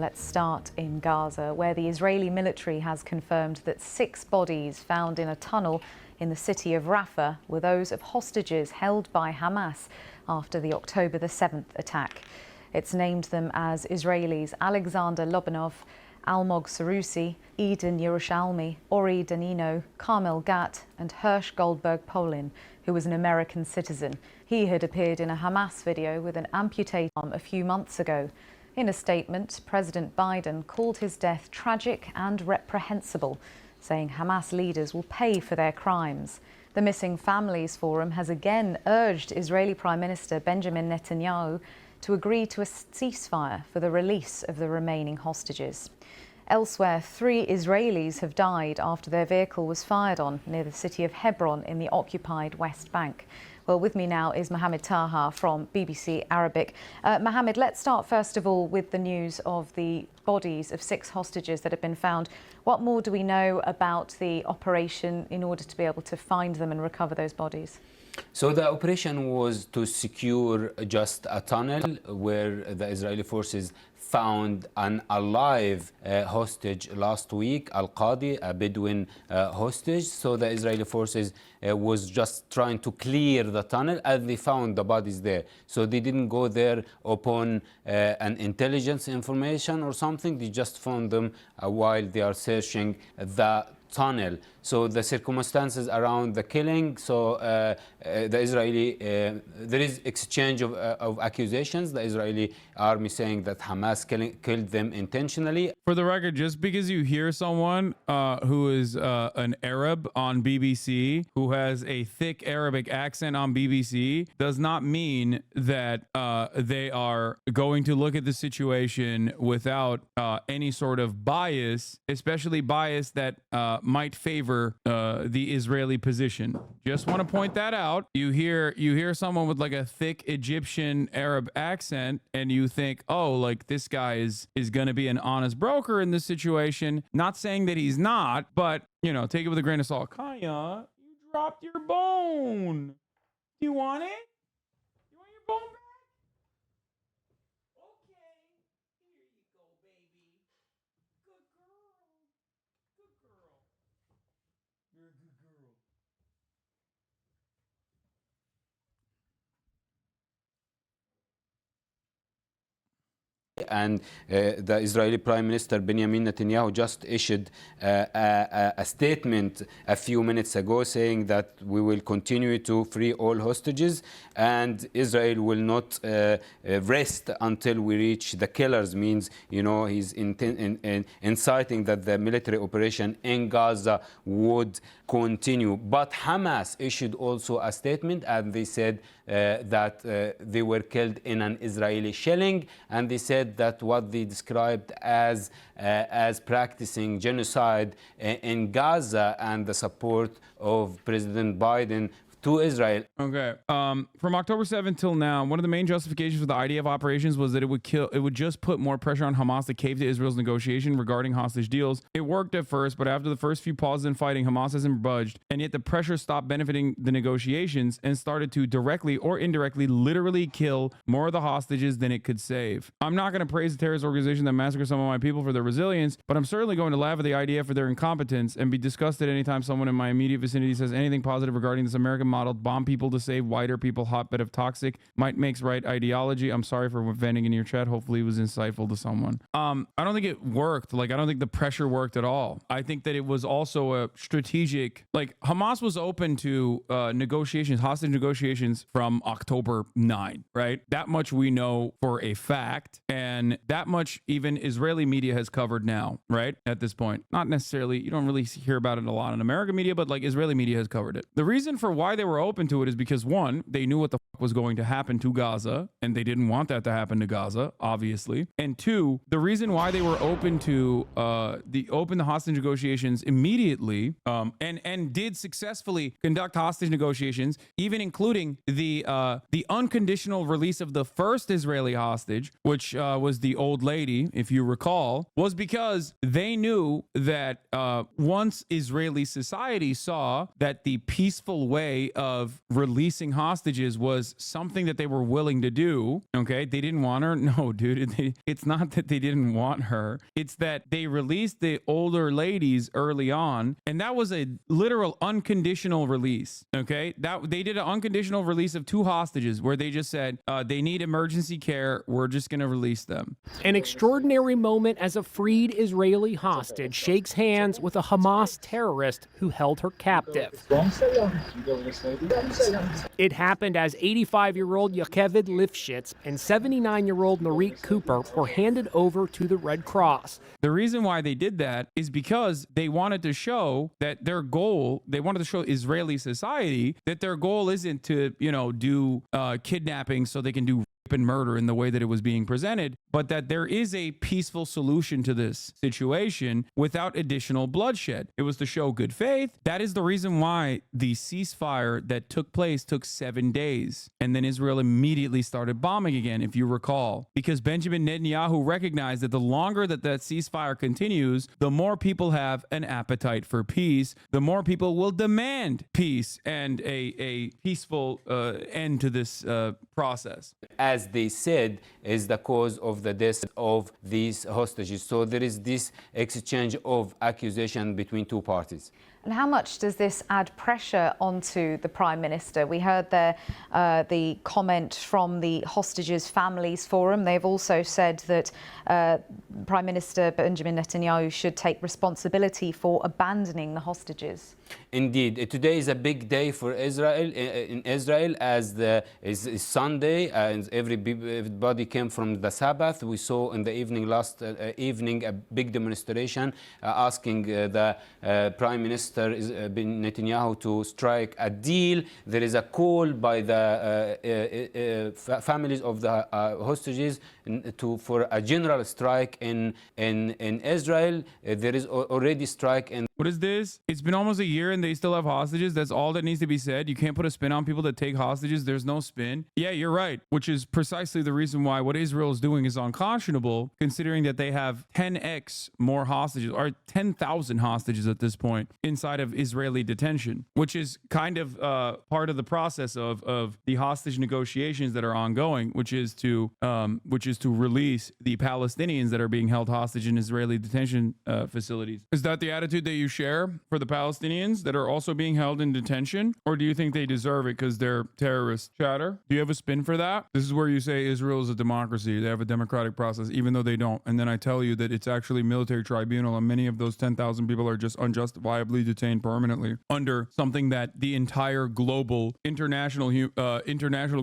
Let's start in Gaza, where the Israeli military has confirmed that 6 bodies found in a tunnel in the city of Rafah were those of hostages held by Hamas after the October the 7th attack. It's named them as Israelis Alexander Lobanov, Almog Sarusi, Eden Yerushalmi, Ori Danino, Carmel Gat and Hirsch Goldberg Polin, who was an American citizen. He had appeared in a Hamas video with an amputated arm a few months ago. In a statement, President Biden called his death tragic and reprehensible, saying Hamas leaders will pay for their crimes. The Missing Families Forum has again urged Israeli Prime Minister Benjamin Netanyahu to agree to a ceasefire for the release of the remaining hostages. Elsewhere, 3 Israelis have died after their vehicle was fired on near the city of Hebron in the occupied West Bank. Well, with me now is Mohammed Taha from BBC Arabic. Mohammed, let's start first of all with the news of the bodies of 6 hostages that have been found. What more do we know about the operation in order to be able to find them and recover those bodies? So the operation was to secure just a tunnel where the Israeli forces found an alive hostage last week, Al-Qadi, a Bedouin hostage. So the Israeli forces was just trying to clear the tunnel as they found the bodies there. So they didn't go there upon an intelligence information or something. They just found them while they are searching the tunnel. So the circumstances around the killing, so the Israeli, there is exchange of accusations. The Israeli army saying that Hamas killed them intentionally. For the record, just because you hear someone who is an Arab on BBC, who has a thick Arabic accent on BBC, does not mean that they are going to look at the situation without any sort of bias, especially bias that might favor the Israeli position. Just want to point that out. You hear someone with like a thick Egyptian Arab accent and you think, oh, like this guy is going to be an honest broker in this situation. Not saying that he's not, but you know, take it with a grain of salt. Kaya, you dropped your bone. Do you want it? You want your bone back? Okay. Here you go, baby. Good girl. Good girl. You're a good girl. And the Israeli Prime Minister Benjamin Netanyahu just issued a statement a few minutes ago saying that we will continue to free all hostages and Israel will not rest until we reach the killers. Means, you know, he's inciting that the military operation in Gaza would continue. But Hamas issued also a statement and they said that they were killed in an Israeli shelling, and they said that what they described as practicing genocide in Gaza and the support of President Biden to Israel. Okay. From October 7th till now, one of the main justifications for the IDF operations was that it would just put more pressure on Hamas to cave to Israel's negotiation regarding hostage deals. It worked at first, but after the first few pauses in fighting, Hamas hasn't budged, and yet the pressure stopped benefiting the negotiations and started to directly or indirectly literally kill more of the hostages than it could save. I'm not going to praise the terrorist organization that massacred some of my people for their resilience, but I'm certainly going to laugh at the IDF for their incompetence and be disgusted anytime someone in my immediate vicinity says anything positive regarding this American model: bomb people to save whiter people, hotbed of toxic, might makes right ideology. I'm sorry for venting in your chat. Hopefully it was insightful to someone. I don't think it worked. Like, I don't think the pressure worked at all. I think that it was also a strategic, like, Hamas was open to negotiations, hostage negotiations from October 9, right? That much we know for a fact. And that much even Israeli media has covered now, right? At this point, not necessarily, you don't really hear about it a lot in American media, but like Israeli media has covered it. The reason for why they were open to it is because, one, they knew what the fuck was going to happen to Gaza, and they didn't want that to happen to Gaza, obviously. And two, the reason why they were open to the hostage negotiations immediately, and did successfully conduct hostage negotiations, even including the unconditional release of the first Israeli hostage, which was the old lady, if you recall, was because they knew that once Israeli society saw that the peaceful way way of releasing hostages was something that they were willing to do. Okay, they didn't want her. No, dude, it's not that they didn't want her. It's that they released the older ladies early on, and that was a literal unconditional release. Okay, that they did an unconditional release of 2 hostages where they just said they need emergency care. We're just going to release them. An extraordinary moment as a freed Israeli hostage shakes hands with a Hamas terrorist who held her captive. It happened as 85-year-old Yocheved Lifshitz and 79-year-old Norit Cooper were handed over to the Red Cross. The reason why they did that is because they wanted to show that their goal, they wanted to show Israeli society that their goal isn't to, do kidnapping so they can do and murder in the way that it was being presented, but that there is a peaceful solution to this situation without additional bloodshed. It was to show good faith. That is the reason why the ceasefire that took place took 7 days. And then Israel immediately started bombing again, if you recall, because Benjamin Netanyahu recognized that the longer that ceasefire continues, the more people have an appetite for peace, the more people will demand peace and a peaceful end to this process. As they said, is the cause of the death of these hostages. So there is this exchange of accusation between 2 parties. And how much does this add pressure onto the Prime Minister? We heard there the comment from the Hostages Families Forum. They've also said that Prime Minister Benjamin Netanyahu should take responsibility for abandoning the hostages. Indeed, today is a big day for Israel. In Israel, as is Sunday, and everybody came from the Sabbath. We saw in the last evening a big demonstration asking the Prime Minister Netanyahu to strike a deal. There is a call by the families of the hostages for a general strike in Israel. There is already strike in. What is this? It's been almost a year and they still have hostages. That's all that needs to be said. You can't put a spin on people that take hostages. There's no spin. Yeah, you're right. Which is precisely the reason why what Israel is doing is unconscionable, considering that they have 10x more hostages, or 10,000 hostages at this point, inside of Israeli detention, which is kind of part of the process of the hostage negotiations that are ongoing, which is to release the Palestinians that are being held hostage in Israeli detention facilities. Is that the attitude that you share for the Palestinians that are also being held in detention? Or do you think they deserve it because they're terrorists? Chatter, do you have a spin for that? This is where you say Israel is a democracy. They have a democratic process, even though they don't. And then I tell you that it's actually military tribunal, and many of those 10,000 people are just unjustifiably detained permanently under something that the entire global international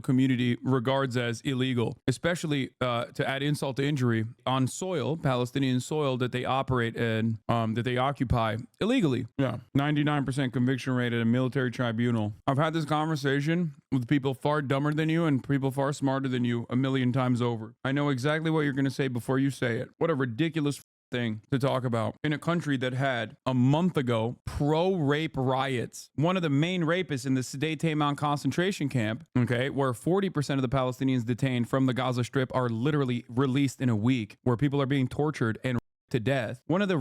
community regards as illegal, especially to add insult to injury, on soil, Palestinian soil, that they operate in, that they occupy illegally. Yeah, 99% conviction rate at a military tribunal. I've had this conversation with people far dumber than you and people far smarter than you a million times over. I know exactly what you're going to say before you say it. What a ridiculous thing to talk about in a country that had a month ago pro-rape riots. One of the main rapists in the Sde Mount concentration camp, okay, where 40% of the Palestinians detained from the Gaza Strip are literally released in a week, where people are being tortured and to death. One of the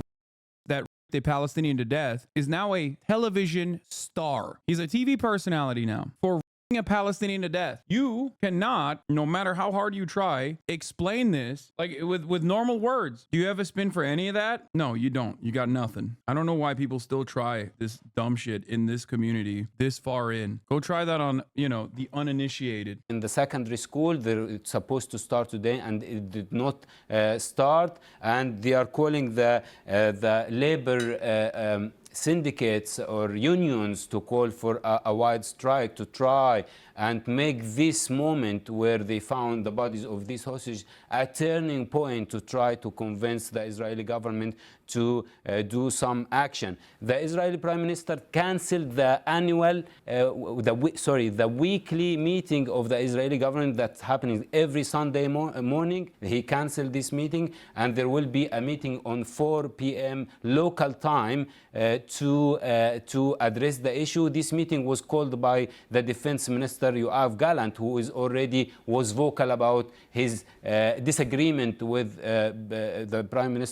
that the Palestinian to death is now a television star. He's a TV personality now for a Palestinian to death. You cannot, no matter how hard you try, explain this like with normal words. Do you have a spin for any of that? No, you don't. You got nothing. I don't know why people still try this dumb shit in this community this far in. Go try that on, the uninitiated. In the secondary school, it's supposed to start today, and it did not start. And they are calling the labor syndicates or unions to call for a wide strike to try and make this moment where they found the bodies of these hostages a turning point to try to convince the Israeli government to do some action. The Israeli Prime Minister cancelled the annual, the weekly meeting of the Israeli government that's happening every Sunday morning. He cancelled this meeting, and there will be a meeting on 4 p.m. local time to address the issue. This meeting was called by the Defense Minister Yoav Gallant, who was vocal about his disagreement with the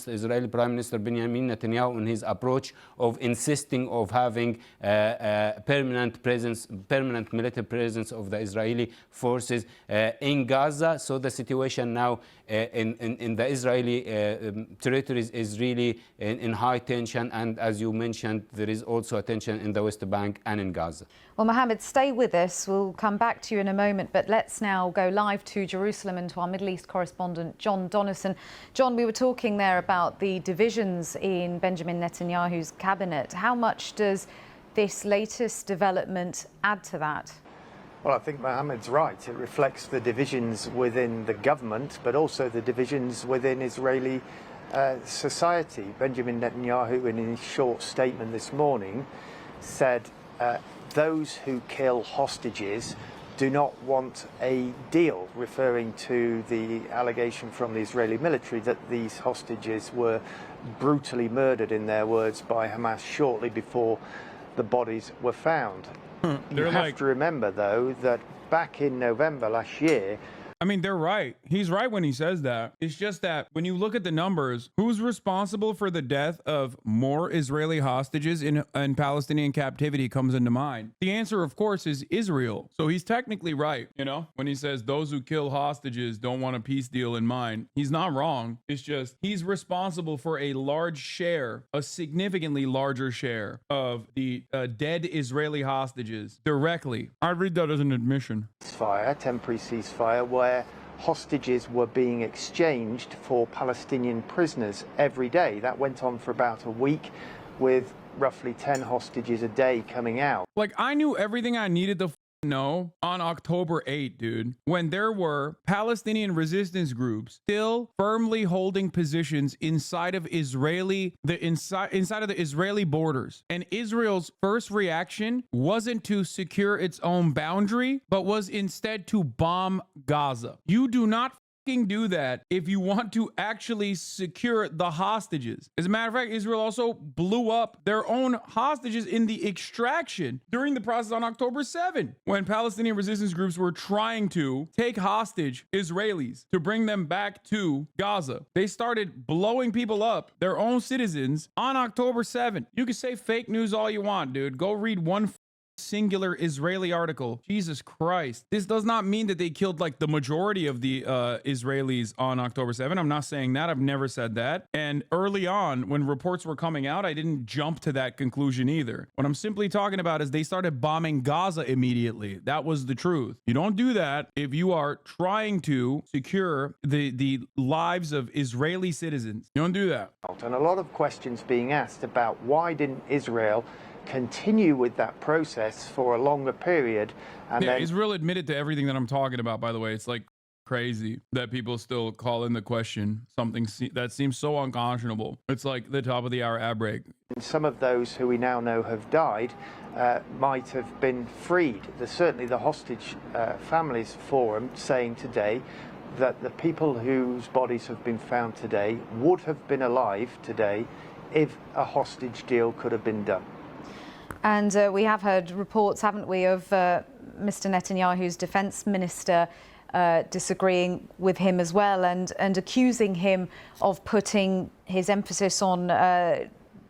Israeli Prime Minister Benjamin Netanyahu in his approach of insisting of having permanent military presence of the Israeli forces in Gaza. So the situation now in the Israeli territories is really in high tension, and as you mentioned, there is also a tension in the West Bank and in Gaza. Well, Mohammed, stay with us. We'll come back to you in a moment, but let's now go live to Jerusalem and to our Middle East correspondent, John Donnison. John, we were talking there about the divisions in Benjamin Netanyahu's cabinet. How much does this latest development add to that? Well, I think Mohammed's right. It reflects the divisions within the government, but also the divisions within Israeli society. Benjamin Netanyahu, in his short statement this morning, said those who kill hostages do not want a deal, referring to the allegation from the Israeli military that these hostages were brutally murdered, in their words, by Hamas shortly before the bodies were found. You have to remember, though, that back in November last year, I mean, they're right. He's right when he says that. It's just that when you look at the numbers, who's responsible for the death of more Israeli hostages in Palestinian captivity comes into mind. The answer, of course, is Israel. So he's technically right, you know, when he says those who kill hostages don't want a peace deal in mind. He's not wrong. It's just he's responsible for a large share, a significantly larger share of the dead Israeli hostages directly. I read that as an admission. Temporary ceasefire, where hostages were being exchanged for Palestinian prisoners every day. That went on for about a week, with roughly 10 hostages a day coming out. Like, I knew everything I needed to know on October 8th, dude, when there were Palestinian resistance groups still firmly holding positions inside of inside of the Israeli borders. And Israel's first reaction wasn't to secure its own boundary, but was instead to bomb Gaza. You do not do that if you want to actually secure the hostages. As a matter of fact, Israel also blew up their own hostages in the extraction during the process on October 7, when Palestinian resistance groups were trying to take hostage Israelis to bring them back to Gaza. They started blowing people up, their own citizens, on October 7. You can say fake news all you want, dude. Go read one singular Israeli article. Jesus Christ. This does not mean that they killed like the majority of the Israelis on October 7. I'm not saying that. I've never said that. And early on, when reports were coming out, I didn't jump to that conclusion either. What I'm simply talking about is they started bombing Gaza immediately. That was the truth. You don't do that if you are trying to secure the lives of Israeli citizens. You don't do that. And a lot of questions being asked about why didn't Israel continue with that process for a longer period. And then Israel admitted to everything that I'm talking about, by the way. It's like crazy that people still call in the question something that seems so unconscionable. It's like the top of the hour ad break. Some of those who we now know have died might have been freed. There's certainly the hostage families forum saying today that the people whose bodies have been found today would have been alive today if a hostage deal could have been done. And we have heard reports, haven't we, of Mr. Netanyahu's defense minister disagreeing with him as well, and accusing him of putting his emphasis on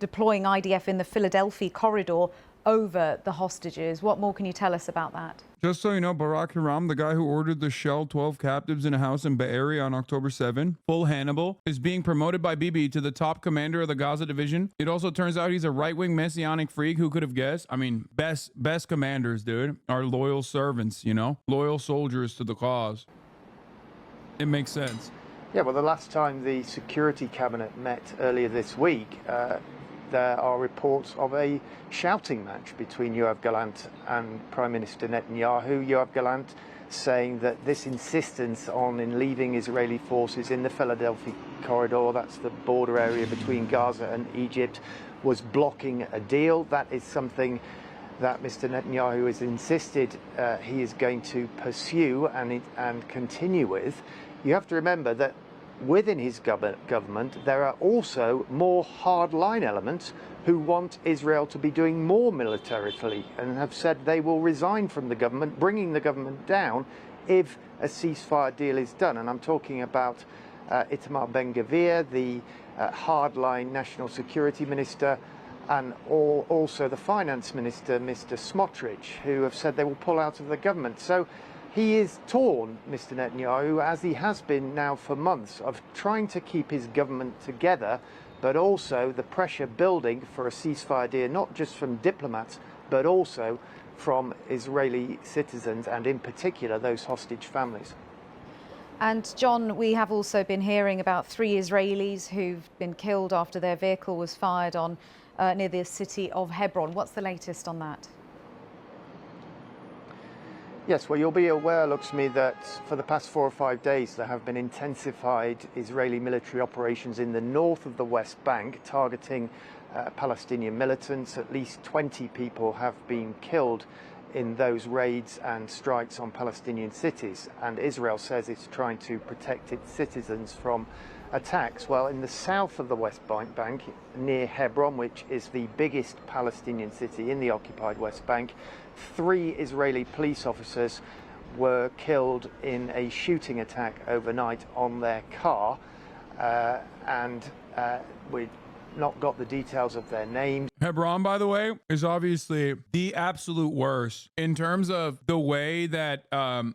deploying IDF in the Philadelphia corridor over the hostages. What more can you tell us about that? Just so you know, Barak Hiram, the guy who ordered the shell 12 captives in a house in Bay Area on October 7, full Hannibal, is being promoted by Bibi to the top commander of the Gaza division. It also turns out he's a right-wing messianic freak. Who could have guessed? I mean, best commanders, dude, are loyal servants, you know? Loyal soldiers to the cause. It makes sense. Yeah, well, the last time the Security Cabinet met earlier this week, there are reports of a shouting match between Yoav Gallant and Prime Minister Netanyahu. Yoav Gallant saying that this insistence on leaving Israeli forces in the Philadelphia corridor, that's the border area between Gaza and Egypt, was blocking a deal. That is something that Mr. Netanyahu has insisted he is going to pursue and continue with. You have to remember that within his government, there are also more hardline elements who want Israel to be doing more militarily and have said they will resign from the government, bringing the government down if a ceasefire deal is done. And I'm talking about Itamar Ben-Gvir, the hardline national security minister, and also the finance minister, Mr. Smotrich, who have said they will pull out of the government. So he is torn, Mr. Netanyahu, as he has been now for months, of trying to keep his government together, but also the pressure building for a ceasefire deal, not just from diplomats, but also from Israeli citizens, and in particular those hostage families. And John, we have also been hearing about 3 Israelis who've been killed after their vehicle was fired on near the city of Hebron. What's the latest on that? Yes, well, you'll be aware, looks to me, that for the past 4 or 5 days there have been intensified Israeli military operations in the north of the West Bank targeting Palestinian militants. At least 20 people have been killed in those raids and strikes on Palestinian cities, and Israel says it's trying to protect its citizens from attacks. Well, in the south of the West Bank, near Hebron, which is the biggest Palestinian city in the occupied West Bank, 3 Israeli police officers were killed in a shooting attack overnight on their car, and we've not got the details of their names. Hebron, by the way, is obviously the absolute worst in terms of the way that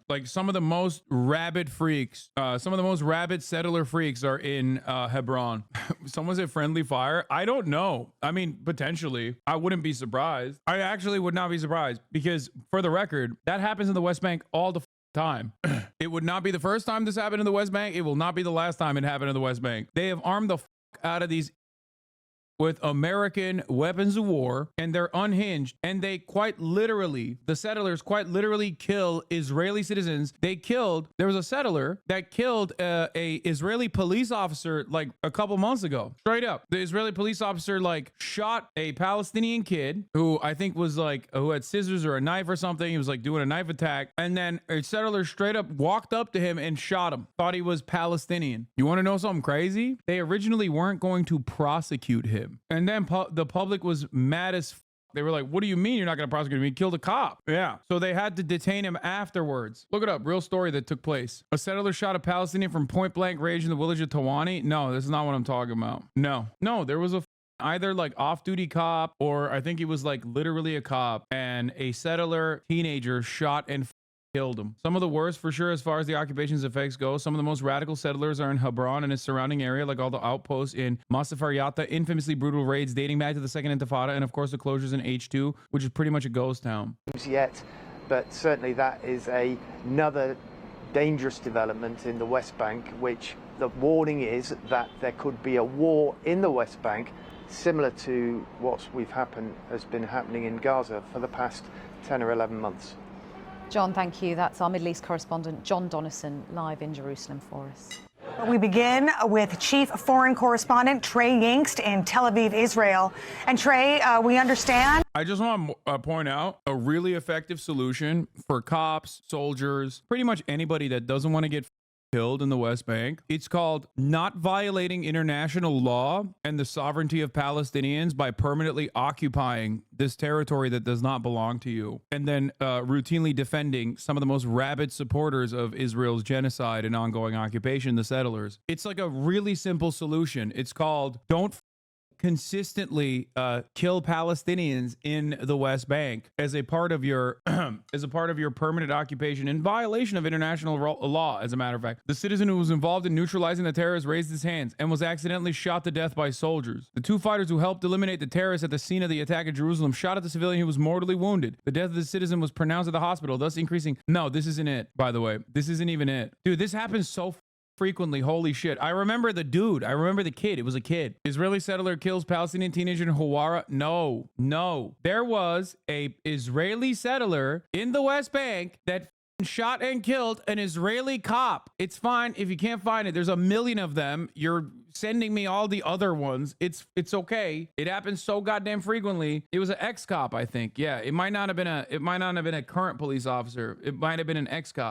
like some of the most rabid freaks, some of the most rabid settler freaks are in Hebron. Someone said friendly fire. I don't know. I mean, potentially. I wouldn't be surprised. I actually would not be surprised because, for the record, that happens in the West Bank all the time. It would not be the first time this happened in the West Bank. It will not be the last time it happened in the West Bank. They have armed the out of these with American weapons of war, and they're unhinged, and they quite literally, the settlers quite literally kill Israeli citizens. There was a settler that killed a Israeli police officer like a couple months ago. Straight up. The Israeli police officer like shot a Palestinian kid who I think was like, who had scissors or a knife or something. He was like doing a knife attack. And then a settler straight up walked up to him and shot him. Thought he was Palestinian. You want to know something crazy? They originally weren't going to prosecute him. And then the public was mad as they were like, what do you mean you're not going to prosecute him? He killed a cop. Yeah. So they had to detain him afterwards. Look it up. Real story that took place. A settler shot a Palestinian from point blank range in the village of Tawani. No, this is not what I'm talking about. No, there was a either like off-duty cop, or I think he was like literally a cop, and a settler teenager shot and killed him. Some of the worst for sure as far as the occupation's effects go. Some of the most radical settlers are in Hebron and its surrounding area, like all the outposts in Masafar Yatta, infamously brutal raids dating back to the Second Intifada, and of course the closures in H2, which is pretty much a ghost town. Yet, but certainly that is another dangerous development in the West Bank, which the warning is that there could be a war in the West Bank similar to what has been happening in Gaza for the past 10 or 11 months. John, thank you. That's our Middle East correspondent, John Donnison, live in Jerusalem for us. We begin with Chief Foreign Correspondent Trey Yingst in Tel Aviv, Israel. And Trey, we understand. I just want to point out a really effective solution for cops, soldiers, pretty much anybody that doesn't want to get killed in the West Bank. It's called not violating international law and the sovereignty of Palestinians by permanently occupying this territory that does not belong to you, and then routinely defending some of the most rabid supporters of Israel's genocide and ongoing occupation, the settlers. It's like a really simple solution. It's called don't consistently kill Palestinians in the West Bank as a part of your permanent occupation in violation of international law. As a matter of fact, the citizen who was involved in neutralizing the terrorists raised his hands and was accidentally shot to death by soldiers. The 2 fighters who helped eliminate the terrorists at the scene of the attack in Jerusalem shot at the civilian who was mortally wounded. The death of the citizen was pronounced at the hospital, thus increasing. No, this isn't it, by the way. This isn't even it. Dude, this happens so frequently. Holy shit. I remember the dude. I remember the kid. It was a kid. Israeli settler kills Palestinian teenager in Hawara. No. There was a Israeli settler in the West Bank that shot and killed an Israeli cop. It's fine if you can't find it. There's a million of them. You're sending me all the other ones. It's okay. It happens so goddamn frequently. It was an ex-cop, I think. Yeah, it might not have been a current police officer. It might have been an ex-cop.